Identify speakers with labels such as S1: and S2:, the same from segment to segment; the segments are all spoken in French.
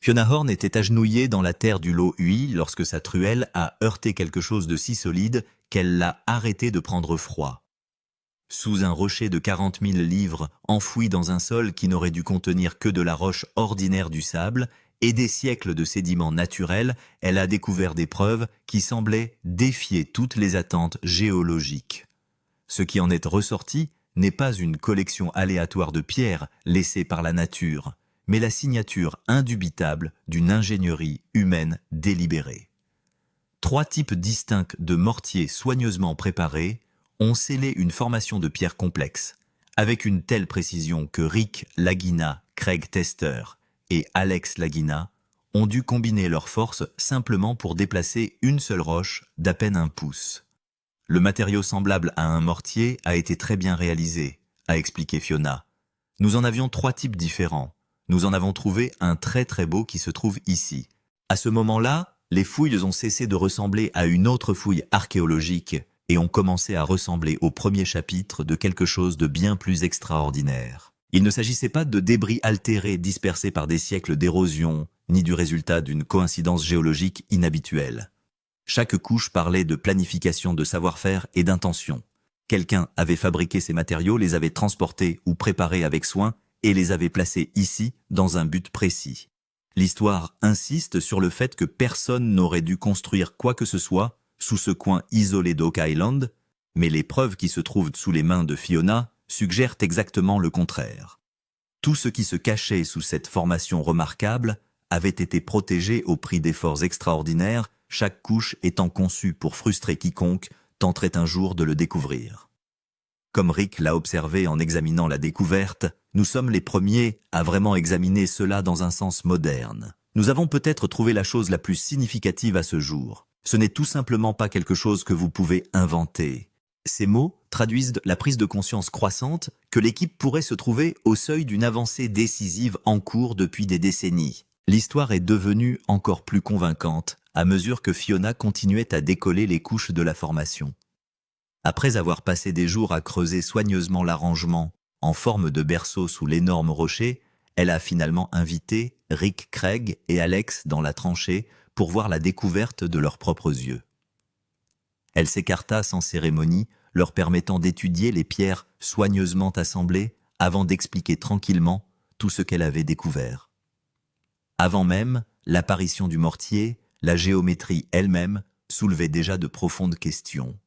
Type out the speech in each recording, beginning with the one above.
S1: Fiona Horn était agenouillée dans la terre du Lough Hui lorsque sa truelle a heurté quelque chose de si solide qu'elle l'a arrêté de prendre froid. Sous un rocher de 40 000 livres enfoui dans un sol qui n'aurait dû contenir que de la roche ordinaire du sable et des siècles de sédiments naturels, elle a découvert des preuves qui semblaient défier toutes les attentes géologiques. Ce qui en est ressorti n'est pas une collection aléatoire de pierres laissées par la nature, mais la signature indubitable d'une ingénierie humaine délibérée. 3 types distincts de mortiers soigneusement préparés ont scellé une formation de pierres complexes, avec une telle précision que Rick Lagina, Craig Tester et Alex Lagina ont dû combiner leurs forces simplement pour déplacer une seule roche d'à peine 1 pouce. Le matériau semblable à un mortier a été très bien réalisé, a expliqué Fiona. Nous en avions 3 types différents. Nous en avons trouvé un très très beau qui se trouve ici. À ce moment-là, les fouilles ont cessé de ressembler à une autre fouille archéologique et ont commencé à ressembler au premier chapitre de quelque chose de bien plus extraordinaire. Il ne s'agissait pas de débris altérés dispersés par des siècles d'érosion, ni du résultat d'une coïncidence géologique inhabituelle. Chaque couche parlait de planification, de savoir-faire et d'intention. Quelqu'un avait fabriqué ces matériaux, les avait transportés ou préparés avec soin et les avait placés ici dans un but précis. L'histoire insiste sur le fait que personne n'aurait dû construire quoi que ce soit sous ce coin isolé d'Oak Island, mais les preuves qui se trouvent sous les mains de Fiona suggèrent exactement le contraire. Tout ce qui se cachait sous cette formation remarquable avait été protégé au prix d'efforts extraordinaires, chaque couche étant conçue pour frustrer quiconque tenterait un jour de le découvrir. Comme Rick l'a observé en examinant la découverte, nous sommes les premiers à vraiment examiner cela dans un sens moderne. Nous avons peut-être trouvé la chose la plus significative à ce jour. Ce n'est tout simplement pas quelque chose que vous pouvez inventer. Ces mots traduisent la prise de conscience croissante que l'équipe pourrait se trouver au seuil d'une avancée décisive en cours depuis des décennies. L'histoire est devenue encore plus convaincante à mesure que Fiona continuait à décoller les couches de la formation. Après avoir passé des jours à creuser soigneusement l'arrangement en forme de berceau sous l'énorme rocher, elle a finalement invité Rick, Craig et Alex dans la tranchée pour voir la découverte de leurs propres yeux. Elle s'écarta sans cérémonie, leur permettant d'étudier les pierres soigneusement assemblées avant d'expliquer tranquillement tout ce qu'elle avait découvert. Avant même l'apparition du mortier, la géométrie elle-même soulevait déjà de profondes questions.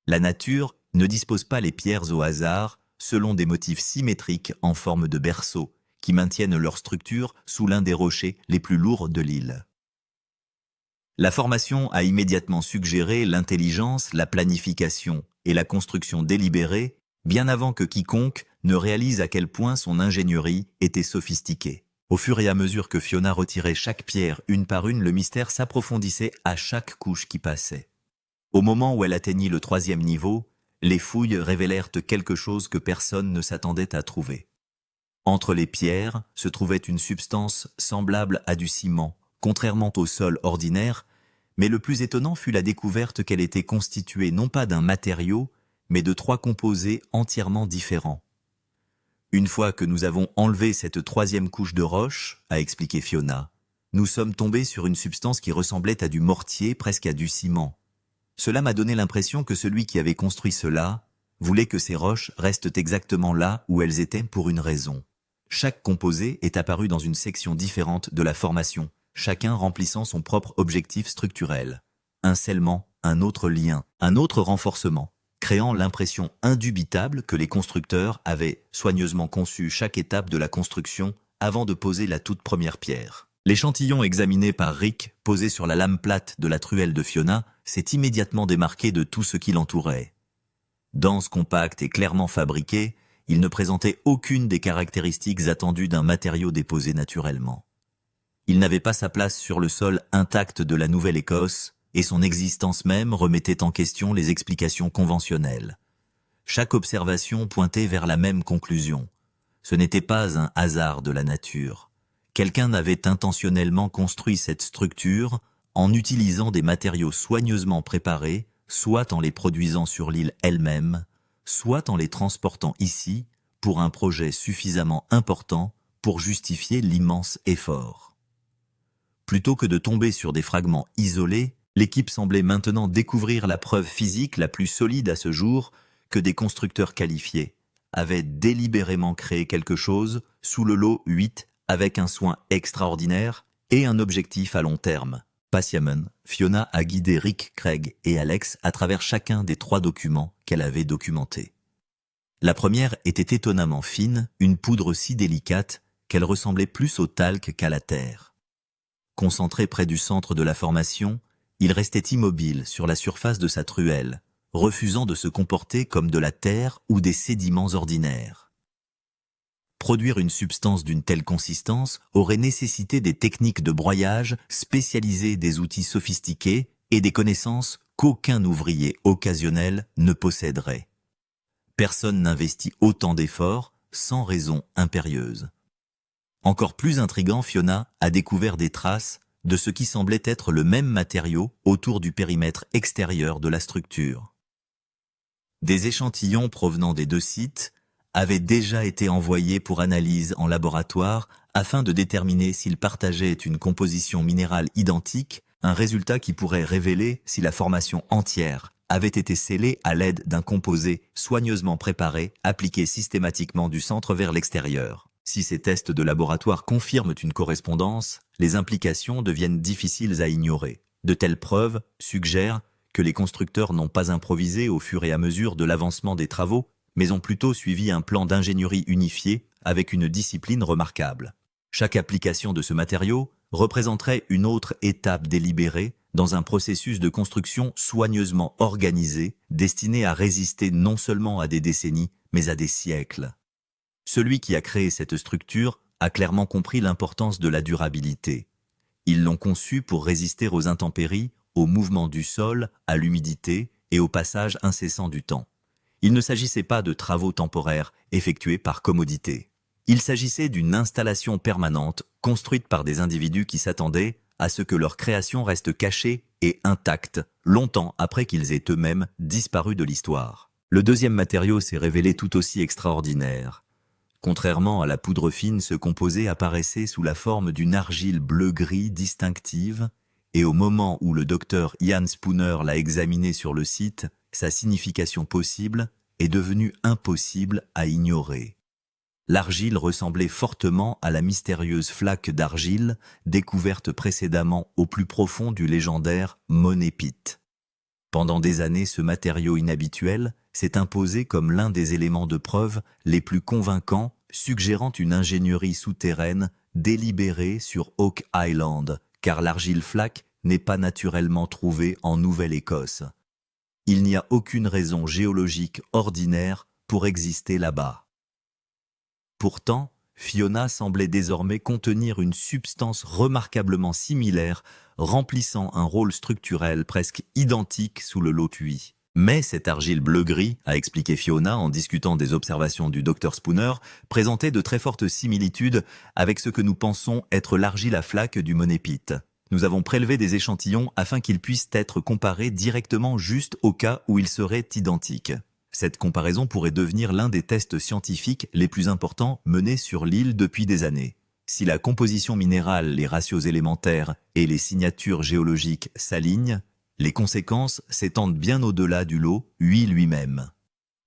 S1: La nature ne dispose pas les pierres au hasard selon des motifs symétriques en forme de berceau qui maintiennent leur structure sous l'un des rochers les plus lourds de l'île. La formation a immédiatement suggéré l'intelligence, la planification et la construction délibérée bien avant que quiconque ne réalise à quel point son ingénierie était sophistiquée. Au fur et à mesure que Fiona retirait chaque pierre une par une, le mystère s'approfondissait à chaque couche qui passait. Au moment où elle atteignit le 3e niveau, les fouilles révélèrent quelque chose que personne ne s'attendait à trouver. Entre les pierres se trouvait une substance semblable à du ciment, contrairement au sol ordinaire, mais le plus étonnant fut la découverte qu'elle était constituée non pas d'un matériau, mais de 3 composés entièrement différents. Une fois que nous avons enlevé cette 3e couche de roche, a expliqué Fiona, nous sommes tombés sur une substance qui ressemblait à du mortier, presque à du ciment. Cela m'a donné l'impression que celui qui avait construit cela voulait que ces roches restent exactement là où elles étaient pour une raison. Chaque composé est apparu dans une section différente de la formation, chacun remplissant son propre objectif structurel. Un scellement, un autre lien, un autre renforcement, créant l'impression indubitable que les constructeurs avaient soigneusement conçu chaque étape de la construction avant de poser la toute première pierre. L'échantillon examiné par Rick, posé sur la lame plate de la truelle de Fiona, s'est immédiatement démarqué de tout ce qui l'entourait. Dense, compact et clairement fabriqué, il ne présentait aucune des caractéristiques attendues d'un matériau déposé naturellement. Il n'avait pas sa place sur le sol intact de la Nouvelle-Écosse, et son existence même remettait en question les explications conventionnelles. Chaque observation pointait vers la même conclusion. Ce n'était pas un hasard de la nature. Quelqu'un avait intentionnellement construit cette structure en utilisant des matériaux soigneusement préparés, soit en les produisant sur l'île elle-même, soit en les transportant ici pour un projet suffisamment important pour justifier l'immense effort. Plutôt que de tomber sur des fragments isolés, l'équipe semblait maintenant découvrir la preuve physique la plus solide à ce jour que des constructeurs qualifiés avaient délibérément créé quelque chose sous le lot 8 avec un soin extraordinaire et un objectif à long terme. Patiemment, Fiona a guidé Rick, Craig et Alex à travers chacun des 3 documents qu'elle avait documentés. La première était étonnamment fine, une poudre si délicate qu'elle ressemblait plus au talc qu'à la terre. Concentré près du centre de la formation, il restait immobile sur la surface de sa truelle, refusant de se comporter comme de la terre ou des sédiments ordinaires. Produire une substance d'une telle consistance aurait nécessité des techniques de broyage spécialisées, des outils sophistiqués et des connaissances qu'aucun ouvrier occasionnel ne posséderait. Personne n'investit autant d'efforts sans raison impérieuse. Encore plus intriguant, Fiona a découvert des traces de ce qui semblait être le même matériau autour du périmètre extérieur de la structure. Des échantillons provenant des 2 sites avaient déjà été envoyés pour analyse en laboratoire afin de déterminer s'ils partageaient une composition minérale identique, un résultat qui pourrait révéler si la formation entière avait été scellée à l'aide d'un composé soigneusement préparé, appliqué systématiquement du centre vers l'extérieur. Si ces tests de laboratoire confirment une correspondance, les implications deviennent difficiles à ignorer. De telles preuves suggèrent que les constructeurs n'ont pas improvisé au fur et à mesure de l'avancement des travaux, mais ont plutôt suivi un plan d'ingénierie unifié avec une discipline remarquable. Chaque application de ce matériau représenterait une autre étape délibérée dans un processus de construction soigneusement organisé, destiné à résister non seulement à des décennies, mais à des siècles. Celui qui a créé cette structure a clairement compris l'importance de la durabilité. Ils l'ont conçue pour résister aux intempéries, au mouvement du sol, à l'humidité et au passage incessant du temps. Il ne s'agissait pas de travaux temporaires effectués par commodité. Il s'agissait d'une installation permanente construite par des individus qui s'attendaient à ce que leur création reste cachée et intacte longtemps après qu'ils aient eux-mêmes disparu de l'histoire. Le deuxième matériau s'est révélé tout aussi extraordinaire. Contrairement à la poudre fine, ce composé apparaissait sous la forme d'une argile bleu-gris distinctive, et au moment où le docteur Ian Spooner l'a examiné sur le site, sa signification possible est devenue impossible à ignorer. L'argile ressemblait fortement à la mystérieuse flaque d'argile découverte précédemment au plus profond du légendaire monépite. Pendant des années, ce matériau inhabituel s'est imposé comme l'un des éléments de preuve les plus convaincants, suggérant une ingénierie souterraine délibérée sur Oak Island, car l'argile flaque n'est pas naturellement trouvée en Nouvelle-Écosse. Il n'y a aucune raison géologique ordinaire pour exister là-bas. Pourtant, Fiona semblait désormais contenir une substance remarquablement similaire, remplissant un rôle structurel presque identique sous le lot 8. Mais cette argile bleu-gris, a expliqué Fiona en discutant des observations du Dr Spooner, présentait de très fortes similitudes avec ce que nous pensons être l'argile à flaque du monépite. Nous avons prélevé des échantillons afin qu'ils puissent être comparés directement juste au cas où ils seraient identiques. Cette comparaison pourrait devenir l'un des tests scientifiques les plus importants menés sur l'île depuis des années. Si la composition minérale, les ratios élémentaires et les signatures géologiques s'alignent, les conséquences s'étendent bien au-delà du lot 8 lui-même.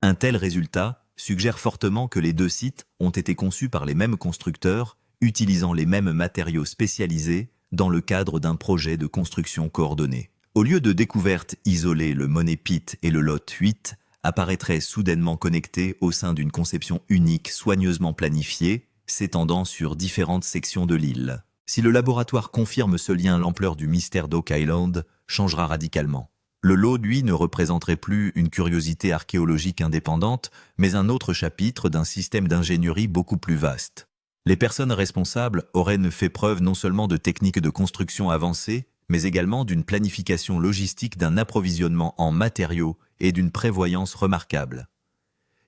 S1: Un tel résultat suggère fortement que les 2 sites ont été conçus par les mêmes constructeurs, utilisant les mêmes matériaux spécialisés dans le cadre d'un projet de construction coordonné. Au lieu de découvertes isolées, le monépite et le lot 8 apparaîtraient soudainement connectés au sein d'une conception unique soigneusement planifiée, s'étendant sur différentes sections de l'île. Si le laboratoire confirme ce lien, l'ampleur du mystère d'Oak Island changera radicalement. Le lot, lui, ne représenterait plus une curiosité archéologique indépendante, mais un autre chapitre d'un système d'ingénierie beaucoup plus vaste. Les personnes responsables auraient fait preuve non seulement de techniques de construction avancées, mais également d'une planification logistique, d'un approvisionnement en matériaux et d'une prévoyance remarquable.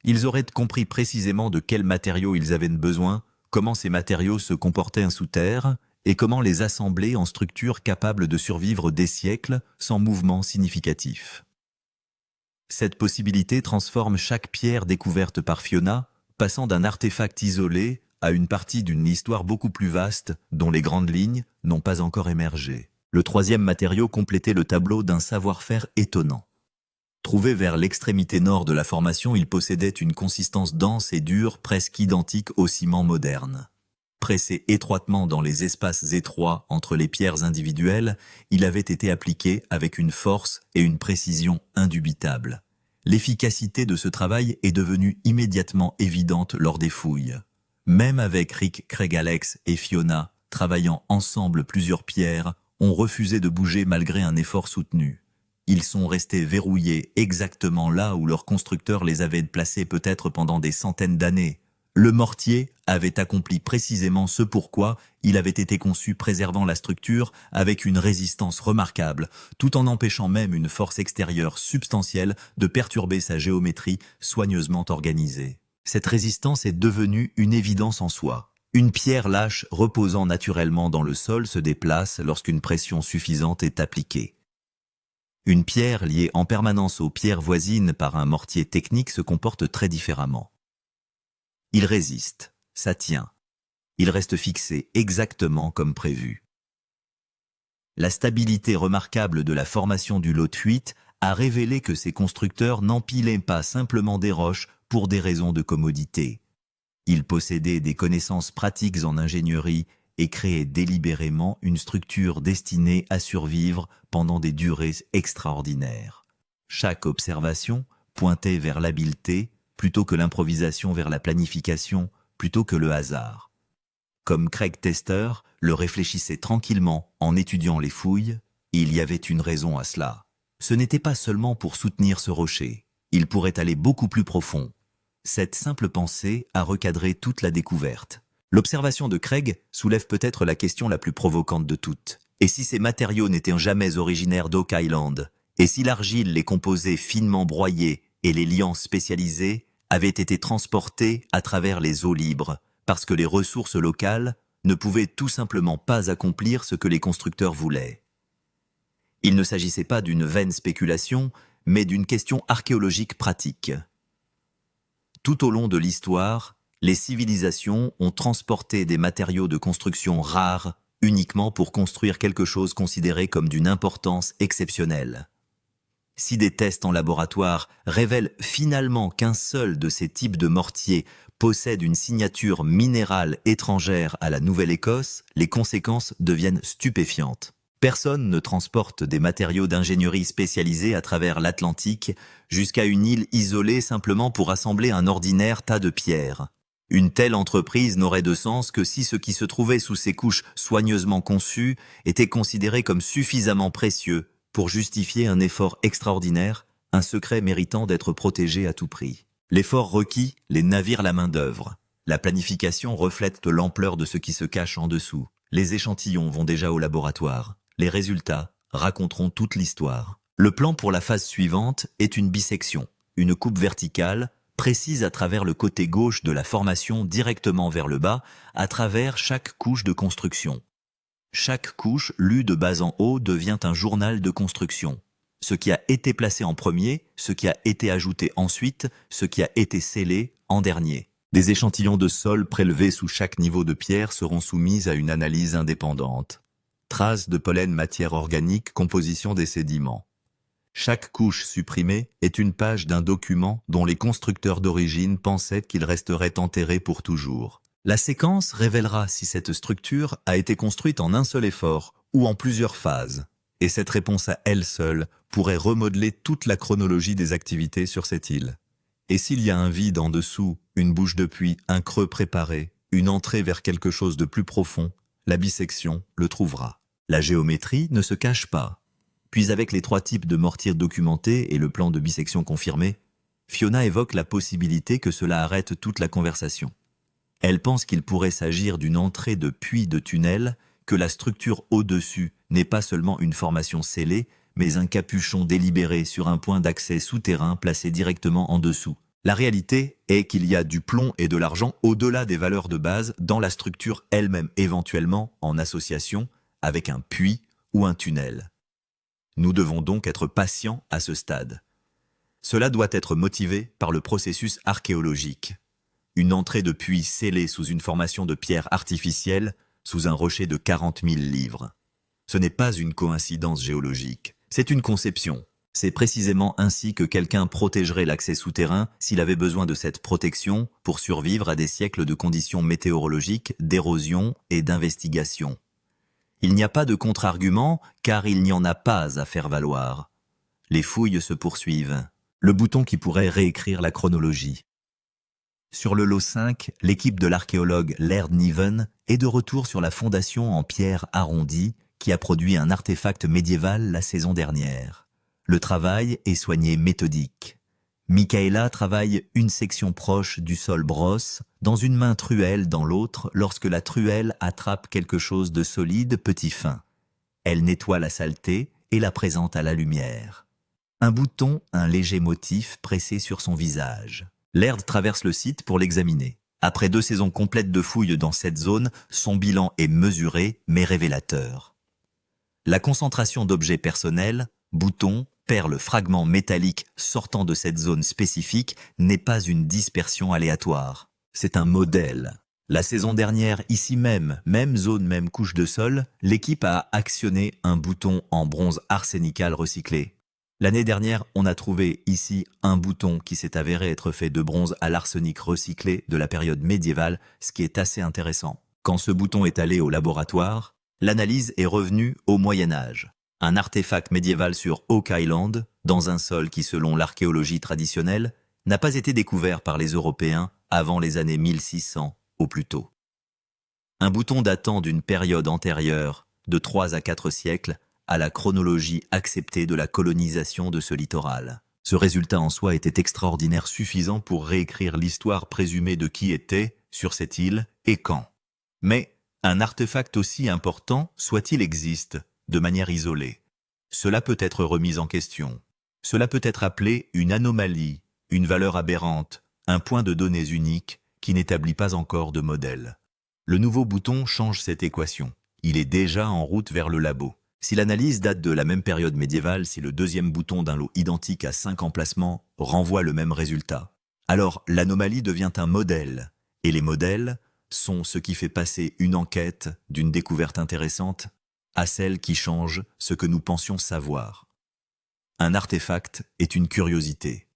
S1: Ils auraient compris précisément de quels matériaux ils avaient besoin, comment ces matériaux se comportaient sous terre et comment les assembler en structures capables de survivre des siècles sans mouvement significatif. Cette possibilité transforme chaque pierre découverte par Fiona, passant d'un artefact isolé à une partie d'une histoire beaucoup plus vaste dont les grandes lignes n'ont pas encore émergé. Le troisième matériau complétait le tableau d'un savoir-faire étonnant. Trouvé vers l'extrémité nord de la formation, il possédait une consistance dense et dure presque identique au ciment moderne. Pressé étroitement dans les espaces étroits entre les pierres individuelles, il avait été appliqué avec une force et une précision indubitables. L'efficacité de ce travail est devenue immédiatement évidente lors des fouilles. Même avec Rick Craig-Alex et Fiona, travaillant ensemble plusieurs pierres, ont refusé de bouger malgré un effort soutenu. Ils sont restés verrouillés exactement là où leur constructeur les avait placés peut-être pendant des centaines d'années. Le mortier avait accompli précisément ce pourquoi il avait été conçu, préservant la structure avec une résistance remarquable, tout en empêchant même une force extérieure substantielle de perturber sa géométrie soigneusement organisée. Cette résistance est devenue une évidence en soi. Une pierre lâche reposant naturellement dans le sol se déplace lorsqu'une pression suffisante est appliquée. Une pierre liée en permanence aux pierres voisines par un mortier technique se comporte très différemment. Il résiste, ça tient. Il reste fixé exactement comme prévu. La stabilité remarquable de la formation du lot 8 a révélé que ces constructeurs n'empilaient pas simplement des roches pour des raisons de commodité. Ils possédaient des connaissances pratiques en ingénierie et créaient délibérément une structure destinée à survivre pendant des durées extraordinaires. Chaque observation pointait vers l'habileté plutôt que l'improvisation, vers la planification plutôt que le hasard. Comme Craig Tester le réfléchissait tranquillement en étudiant les fouilles, il y avait une raison à cela. Ce n'était pas seulement pour soutenir ce rocher, il pourrait aller beaucoup plus profond. Cette simple pensée a recadré toute la découverte. L'observation de Craig soulève peut-être la question la plus provocante de toutes. Et si ces matériaux n'étaient jamais originaires d'Oak Island? Et si l'argile, les composés finement broyés et les liants spécialisés avaient été transportés à travers les eaux libres, parce que les ressources locales ne pouvaient tout simplement pas accomplir ce que les constructeurs voulaient? Il ne s'agissait pas d'une vaine spéculation, mais d'une question archéologique pratique. Tout au long de l'histoire, les civilisations ont transporté des matériaux de construction rares uniquement pour construire quelque chose considéré comme d'une importance exceptionnelle. Si des tests en laboratoire révèlent finalement qu'un seul de ces types de mortiers possède une signature minérale étrangère à la Nouvelle-Écosse, les conséquences deviennent stupéfiantes. Personne ne transporte des matériaux d'ingénierie spécialisés à travers l'Atlantique jusqu'à une île isolée simplement pour assembler un ordinaire tas de pierres. Une telle entreprise n'aurait de sens que si ce qui se trouvait sous ces couches soigneusement conçues était considéré comme suffisamment précieux pour justifier un effort extraordinaire, un secret méritant d'être protégé à tout prix. L'effort requis, les navires, la main-d'œuvre. La planification reflète l'ampleur de ce qui se cache en dessous. Les échantillons vont déjà au laboratoire. Les résultats raconteront toute l'histoire. Le plan pour la phase suivante est une bisection, une coupe verticale, précise à travers le côté gauche de la formation directement vers le bas, à travers chaque couche de construction. Chaque couche, lue de bas en haut, devient un journal de construction. Ce qui a été placé en premier, ce qui a été ajouté ensuite, ce qui a été scellé en dernier. Des échantillons de sol prélevés sous chaque niveau de pierre seront soumis à une analyse indépendante. Traces de pollen, matière organique, composition des sédiments. Chaque couche supprimée est une page d'un document dont les constructeurs d'origine pensaient qu'il resterait enterré pour toujours. La séquence révélera si cette structure a été construite en un seul effort ou en plusieurs phases. Et cette réponse à elle seule pourrait remodeler toute la chronologie des activités sur cette île. Et s'il y a un vide en dessous, une bouche de puits, un creux préparé, une entrée vers quelque chose de plus profond, la bisection le trouvera. La géométrie ne se cache pas. Puis avec les 3 types de mortiers documentés et le plan de bisection confirmé, Fiona évoque la possibilité que cela arrête toute la conversation. Elle pense qu'il pourrait s'agir d'une entrée de puits de tunnel, que la structure au-dessus n'est pas seulement une formation scellée, mais un capuchon délibéré sur un point d'accès souterrain placé directement en dessous. La réalité est qu'il y a du plomb et de l'argent au-delà des valeurs de base dans la structure elle-même, éventuellement en association avec un puits ou un tunnel. Nous devons donc être patients à ce stade. Cela doit être motivé par le processus archéologique. une entrée de puits scellée sous une formation de pierre artificielle, sous un rocher de 40 000 livres. Ce n'est pas une coïncidence géologique, c'est une conception. C'est précisément ainsi que quelqu'un protégerait l'accès souterrain s'il avait besoin de cette protection pour survivre à des siècles de conditions météorologiques, d'érosion et d'investigation. Il n'y a pas de contre-argument car il n'y en a pas à faire valoir. Les fouilles se poursuivent. Le bouton qui pourrait réécrire la chronologie. Sur le lot 5, l'équipe de l'archéologue Laird Niven est de retour sur la fondation en pierre arrondie qui a produit un artefact médiéval la saison dernière. Le travail est soigné méthodique. Michaela travaille une section proche du sol brosse, dans une main truelle dans l'autre lorsque la truelle attrape quelque chose de solide petit fin. Elle nettoie la saleté et la présente à la lumière. Un bouton, un léger motif pressé sur son visage. Laird traverse le site pour l'examiner. Après 2 saisons complètes de fouilles dans cette zone, son bilan est mesuré mais révélateur. La concentration d'objets personnels, boutons, perles, fragments métalliques sortant de cette zone spécifique n'est pas une dispersion aléatoire. C'est un modèle. La saison dernière, ici même zone, même couche de sol, l'équipe a actionné un bouton en bronze arsénical recyclé. L'année dernière, on a trouvé ici un bouton qui s'est avéré être fait de bronze à l'arsenic recyclé de la période médiévale, ce qui est assez intéressant. Quand ce bouton est allé au laboratoire, l'analyse est revenue au Moyen-Âge. Un artefact médiéval sur Oak Island, dans un sol qui, selon l'archéologie traditionnelle, n'a pas été découvert par les Européens avant les années 1600 au plus tôt. Un bouton datant d'une période antérieure, de 3 à 4 siècles, à la chronologie acceptée de la colonisation de ce littoral. Ce résultat en soi était extraordinaire, suffisant pour réécrire l'histoire présumée de qui était, sur cette île, et quand. Mais un artefact aussi important soit-il existe, de manière isolée. Cela peut être remis en question. Cela peut être appelé une anomalie, une valeur aberrante, un point de données unique qui n'établit pas encore de modèle. Le nouveau bouton change cette équation. Il est déjà en route vers le labo. Si l'analyse date de la même période médiévale, si le deuxième bouton d'un lot identique à 5 emplacements renvoie le même résultat, alors l'anomalie devient un modèle, et les modèles sont ce qui fait passer une enquête d'une découverte intéressante à celle qui change ce que nous pensions savoir. Un artefact est une curiosité.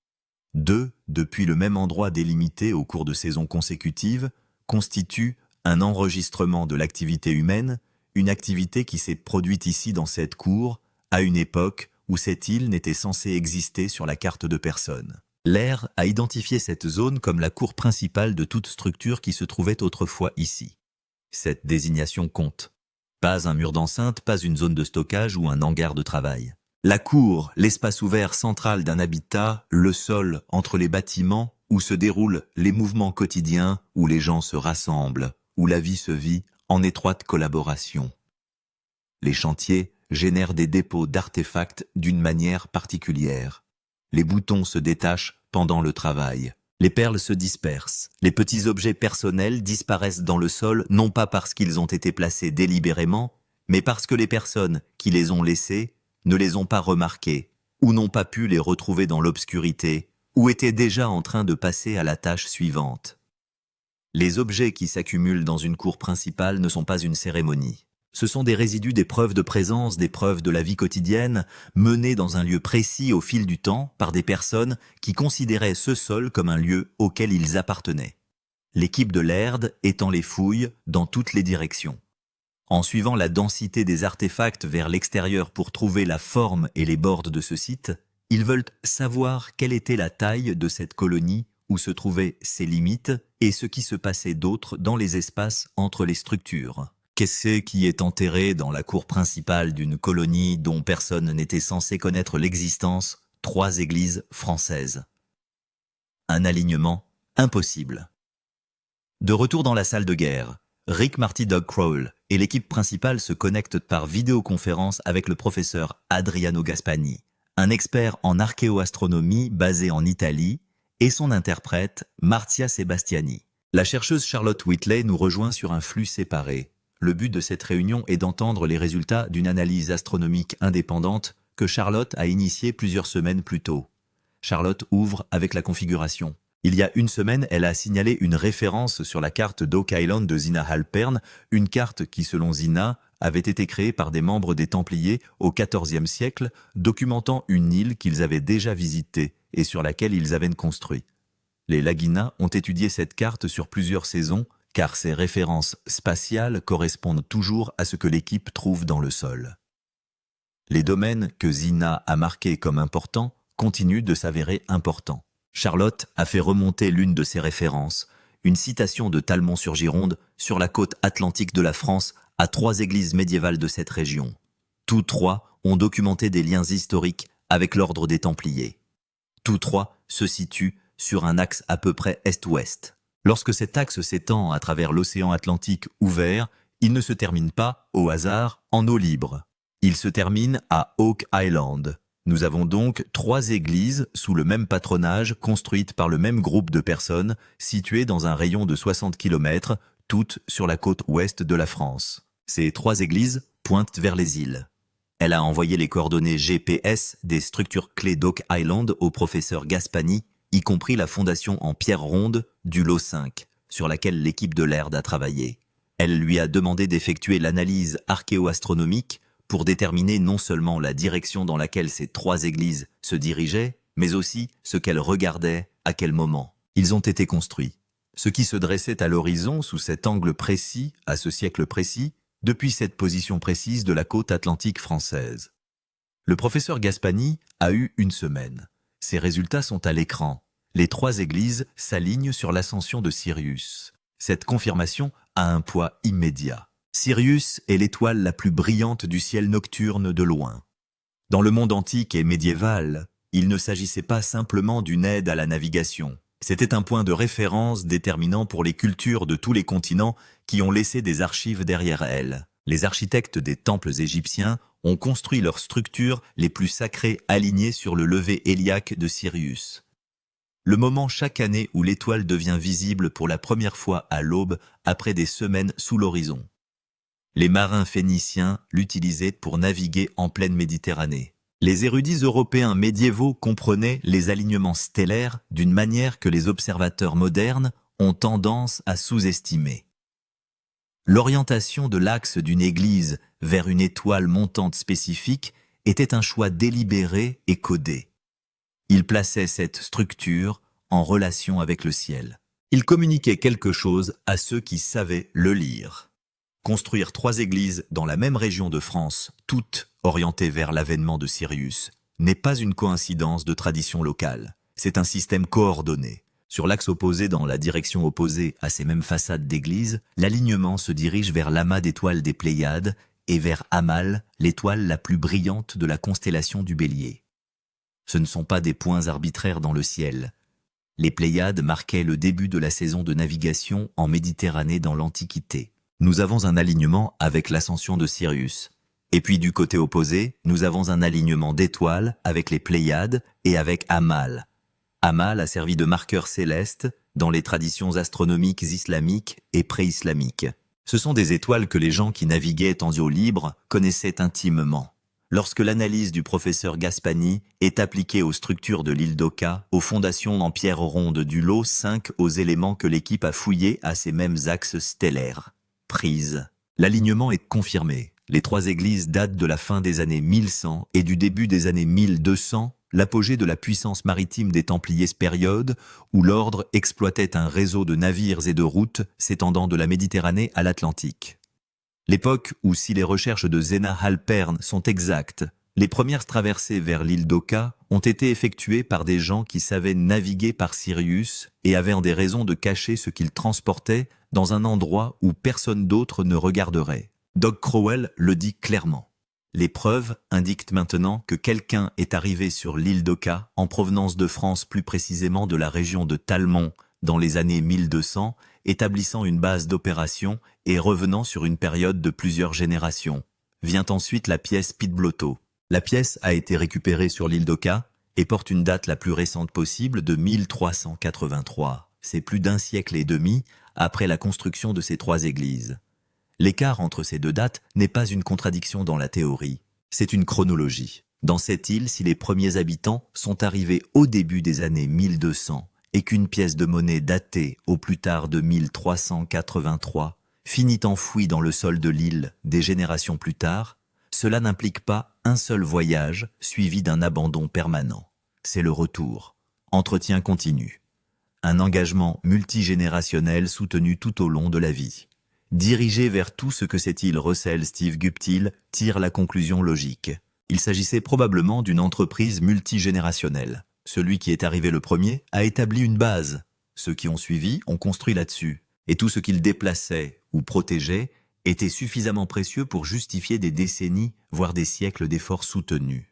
S1: 2, depuis le même endroit délimité au cours de saisons consécutives, constituent un enregistrement de l'activité humaine, une activité qui s'est produite ici dans cette cour, à une époque où cette île n'était censée exister sur la carte de personne. Laird a identifié cette zone comme la cour principale de toute structure qui se trouvait autrefois ici. Cette désignation compte. Pas un mur d'enceinte, pas une zone de stockage ou un hangar de travail. La cour, l'espace ouvert central d'un habitat, le sol entre les bâtiments où se déroulent les mouvements quotidiens, où les gens se rassemblent, où la vie se vit en étroite collaboration. Les chantiers génèrent des dépôts d'artefacts d'une manière particulière. Les boutons se détachent pendant le travail. Les perles se dispersent. Les petits objets personnels disparaissent dans le sol, non pas parce qu'ils ont été placés délibérément, mais parce que les personnes qui les ont laissés ne les ont pas remarqués, ou n'ont pas pu les retrouver dans l'obscurité, ou étaient déjà en train de passer à la tâche suivante. Les objets qui s'accumulent dans une cour principale ne sont pas une cérémonie. Ce sont des résidus des preuves de présence, des preuves de la vie quotidienne, menées dans un lieu précis au fil du temps par des personnes qui considéraient ce sol comme un lieu auquel ils appartenaient. L'équipe de Laird étend les fouilles dans toutes les directions. En suivant la densité des artefacts vers l'extérieur pour trouver la forme et les bords de ce site, ils veulent savoir quelle était la taille de cette colonie, où se trouvaient ses limites et ce qui se passait d'autre dans les espaces entre les structures. Qu'est-ce qui est enterré dans la cour principale d'une colonie dont personne n'était censé connaître l'existence, 3 églises françaises? Un alignement impossible. De retour dans la salle de guerre, Rick Marty Doug Crowell et l'équipe principale se connectent par vidéoconférence avec le professeur Adriano Gaspani, un expert en archéoastronomie basé en Italie, et son interprète Marzia Sebastiani. La chercheuse Charlotte Whitley nous rejoint sur un flux séparé. Le but de cette réunion est d'entendre les résultats d'une analyse astronomique indépendante que Charlotte a initiée plusieurs semaines plus tôt. Charlotte ouvre avec la configuration. Il y a une semaine, elle a signalé une référence sur la carte d'Oak Island de Zina Halpern, une carte qui, selon Zina, avait été créée par des membres des Templiers au XIVe siècle, documentant une île qu'ils avaient déjà visitée et sur laquelle ils avaient construit. Les Lagunas ont étudié cette carte sur plusieurs saisons, car ces références spatiales correspondent toujours à ce que l'équipe trouve dans le sol. Les domaines que Zina a marqués comme importants continuent de s'avérer importants. Charlotte a fait remonter l'une de ses références, une citation de Talmont-sur-Gironde sur la côte atlantique de la France à 3 églises médiévales de cette région. Tous 3 ont documenté des liens historiques avec l'ordre des Templiers. Tous 3 se situent sur un axe à peu près est-ouest. Lorsque cet axe s'étend à travers l'océan Atlantique ouvert, il ne se termine pas, au hasard, en eau libre. Il se termine à Oak Island. Nous avons donc 3 églises sous le même patronage construites par le même groupe de personnes situées dans un rayon de 60 km, toutes sur la côte ouest de la France. Ces 3 églises pointent vers les îles. Elle a envoyé les coordonnées GPS des structures clés d'Oak Island au professeur Gaspani, y compris la fondation en pierre ronde du lot 5, sur laquelle l'équipe de l'ERD a travaillé. Elle lui a demandé d'effectuer l'analyse archéo-astronomique pour déterminer non seulement la direction dans laquelle ces 3 églises se dirigeaient, mais aussi ce qu'elles regardaient, à quel moment. Ils ont été construits. Ce qui se dressait à l'horizon sous cet angle précis, à ce siècle précis, depuis cette position précise de la côte atlantique française. Le professeur Gaspani a eu une semaine. Ses résultats sont à l'écran. Les 3 églises s'alignent sur l'ascension de Sirius. Cette confirmation a un poids immédiat. Sirius est l'étoile la plus brillante du ciel nocturne de loin. Dans le monde antique et médiéval, il ne s'agissait pas simplement d'une aide à la navigation. C'était un point de référence déterminant pour les cultures de tous les continents qui ont laissé des archives derrière elles. Les architectes des temples égyptiens ont construit leurs structures les plus sacrées alignées sur le lever héliaque de Sirius. Le moment chaque année où l'étoile devient visible pour la première fois à l'aube après des semaines sous l'horizon. Les marins phéniciens l'utilisaient pour naviguer en pleine Méditerranée. Les érudits européens médiévaux comprenaient les alignements stellaires d'une manière que les observateurs modernes ont tendance à sous-estimer. L'orientation de l'axe d'une église vers une étoile montante spécifique était un choix délibéré et codé. Il plaçait cette structure en relation avec le ciel. Il communiquait quelque chose à ceux qui savaient le lire. Construire 3 églises dans la même région de France, toutes orientées vers l'avènement de Sirius, n'est pas une coïncidence de tradition locale. C'est un système coordonné. Sur l'axe opposé dans la direction opposée à ces mêmes façades d'église, l'alignement se dirige vers l'amas d'étoiles des Pléiades et vers Amal, l'étoile la plus brillante de la constellation du Bélier. Ce ne sont pas des points arbitraires dans le ciel. Les Pléiades marquaient le début de la saison de navigation en Méditerranée dans l'Antiquité. Nous avons un alignement avec l'ascension de Sirius. Et puis du côté opposé, nous avons un alignement d'étoiles avec les Pléiades et avec Amal. Amal a servi de marqueur céleste dans les traditions astronomiques islamiques et pré-islamiques. Ce sont des étoiles que les gens qui naviguaient en eau libre connaissaient intimement. Lorsque l'analyse du professeur Gaspani est appliquée aux structures de l'île d'Oka, aux fondations en pierre ronde du lot 5 aux éléments que l'équipe a fouillés à ces mêmes axes stellaires. Prise. L'alignement est confirmé. Les 3 églises datent de la fin des années 1100 et du début des années 1200, l'apogée de la puissance maritime des Templiers période où l'ordre exploitait un réseau de navires et de routes s'étendant de la Méditerranée à l'Atlantique. L'époque où, si les recherches de Zena Halpern sont exactes, les premières traversées vers l'île d'Oka ont été effectuées par des gens qui savaient naviguer par Sirius et avaient des raisons de cacher ce qu'ils transportaient dans un endroit où personne d'autre ne regarderait. Doug Crowell le dit clairement. Les preuves indiquent maintenant que quelqu'un est arrivé sur l'île d'Oka en provenance de France, plus précisément de la région de Talmont, dans les années 1200, établissant une base d'opération et revenant sur une période de plusieurs générations. Vient ensuite la pièce Pitblotto. La pièce a été récupérée sur l'île d'Oka et porte une date la plus récente possible de 1383. C'est plus d'1 siècle et demi après la construction de ces 3 églises. L'écart entre ces 2 dates n'est pas une contradiction dans la théorie, c'est une chronologie. Dans cette île, si les premiers habitants sont arrivés au début des années 1200 et qu'une pièce de monnaie datée au plus tard de 1383 finit enfouie dans le sol de l'île des générations plus tard, cela n'implique pas un seul voyage suivi d'un abandon permanent. C'est le retour. Entretien continu. Un engagement multigénérationnel soutenu tout au long de la vie. Dirigé vers tout ce que cette île recèle, Steve Guptill tire la conclusion logique. Il s'agissait probablement d'une entreprise multigénérationnelle. Celui qui est arrivé le premier a établi une base. Ceux qui ont suivi ont construit là-dessus. Et tout ce qu'ils déplaçaient ou protégeaient était suffisamment précieux pour justifier des décennies, voire des siècles d'efforts soutenus.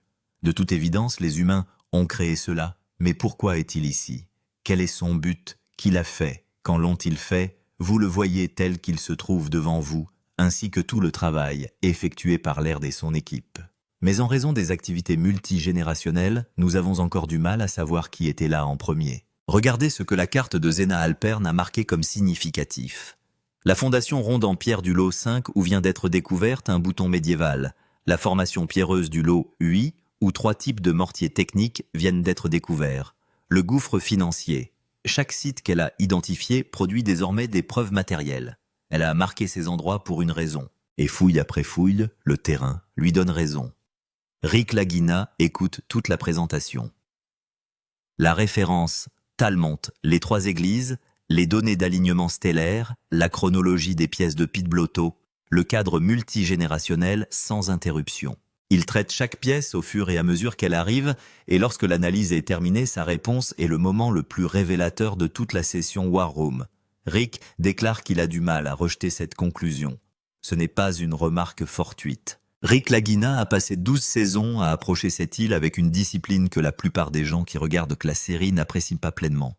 S1: De toute évidence, les humains ont créé cela. Mais pourquoi est-il ici? Quel est son but? Qui l'a fait? Quand l'ont-ils fait? Vous le voyez tel qu'il se trouve devant vous, ainsi que tout le travail effectué par Laird et son équipe. Mais en raison des activités multigénérationnelles, nous avons encore du mal à savoir qui était là en premier. Regardez ce que la carte de Zena Halpern a marqué comme significatif. La fondation ronde en pierre du lot 5 où vient d'être découverte un bouton médiéval. La formation pierreuse du lot 8 où 3 types de mortiers techniques viennent d'être découverts. Le gouffre financier. Chaque site qu'elle a identifié produit désormais des preuves matérielles. Elle a marqué ces endroits pour une raison. Et fouille après fouille, le terrain lui donne raison. Rick Lagina écoute toute la présentation. La référence Talmont, les 3 églises, les données d'alignement stellaire, la chronologie des pièces de Pete Blotto, le cadre multigénérationnel sans interruption. Il traite chaque pièce au fur et à mesure qu'elle arrive, et lorsque l'analyse est terminée, sa réponse est le moment le plus révélateur de toute la session War Room. Rick déclare qu'il a du mal à rejeter cette conclusion. Ce n'est pas une remarque fortuite. Rick Lagina a passé 12 saisons à approcher cette île avec une discipline que la plupart des gens qui regardent la série n'apprécient pas pleinement.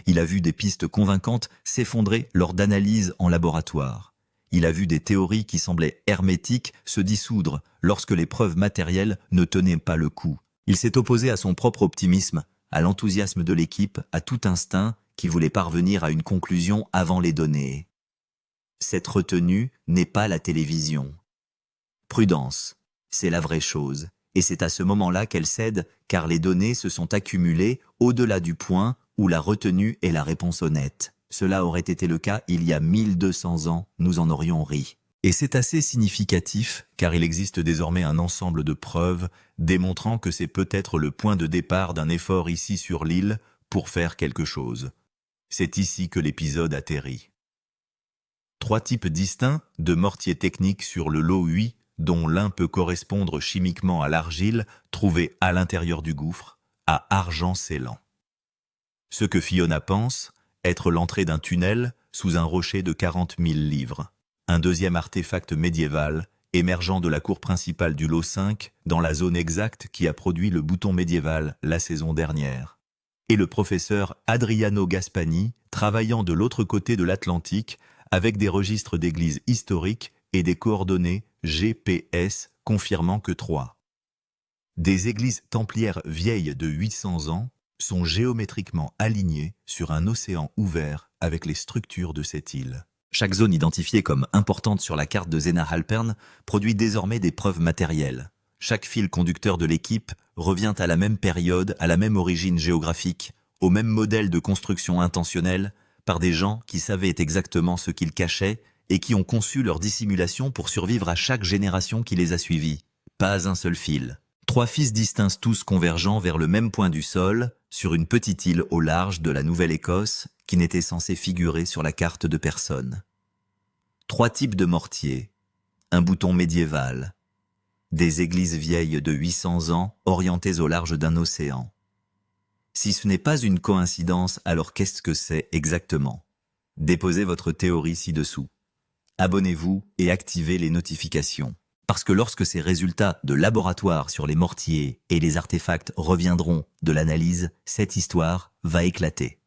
S1: Il a vu des pistes convaincantes s'effondrer lors d'analyses en laboratoire. Il a vu des théories qui semblaient hermétiques se dissoudre lorsque les preuves matérielles ne tenaient pas le coup. Il s'est opposé à son propre optimisme, à l'enthousiasme de l'équipe, à tout instinct qui voulait parvenir à une conclusion avant les données. Cette retenue n'est pas la télévision. Prudence, c'est la vraie chose, et c'est à ce moment-là qu'elle cède, car les données se sont accumulées au-delà du point où la retenue est la réponse honnête. Cela aurait été le cas il y a 1200 ans, nous en aurions ri. Et c'est assez significatif, car il existe désormais un ensemble de preuves démontrant que c'est peut-être le point de départ d'un effort ici sur l'île pour faire quelque chose. C'est ici que l'épisode atterrit. 3 types distincts de mortiers techniques sur le lot 8, dont l'un peut correspondre chimiquement à l'argile trouvée à l'intérieur du gouffre, à argent scellant. Ce que Fiona pense être l'entrée d'un tunnel sous un rocher de 40 000 livres. Un deuxième artefact médiéval émergeant de la cour principale du lot 5 dans la zone exacte qui a produit le bouton médiéval la saison dernière. Et le professeur Adriano Gaspani travaillant de l'autre côté de l'Atlantique avec des registres d'églises historiques et des coordonnées GPS confirmant que 3. Des églises templières vieilles de 800 ans sont géométriquement alignées sur un océan ouvert avec les structures de cette île. Chaque zone identifiée comme importante sur la carte de Zena Halpern produit désormais des preuves matérielles. Chaque fil conducteur de l'équipe revient à la même période, à la même origine géographique, au même modèle de construction intentionnelle, par des gens qui savaient exactement ce qu'ils cachaient et qui ont conçu leur dissimulation pour survivre à chaque génération qui les a suivis. Pas un seul fil. 3 fils distincts tous convergeant vers le même point du sol, sur une petite île au large de la Nouvelle-Écosse qui n'était censée figurer sur la carte de personne. 3 types de mortiers. Un bouton médiéval. Des églises vieilles de 800 ans orientées au large d'un océan. Si ce n'est pas une coïncidence, alors qu'est-ce que c'est exactement? Déposez votre théorie ci-dessous. Abonnez-vous et activez les notifications. Parce que lorsque ces résultats de laboratoire sur les mortiers et les artefacts reviendront de l'analyse, cette histoire va éclater.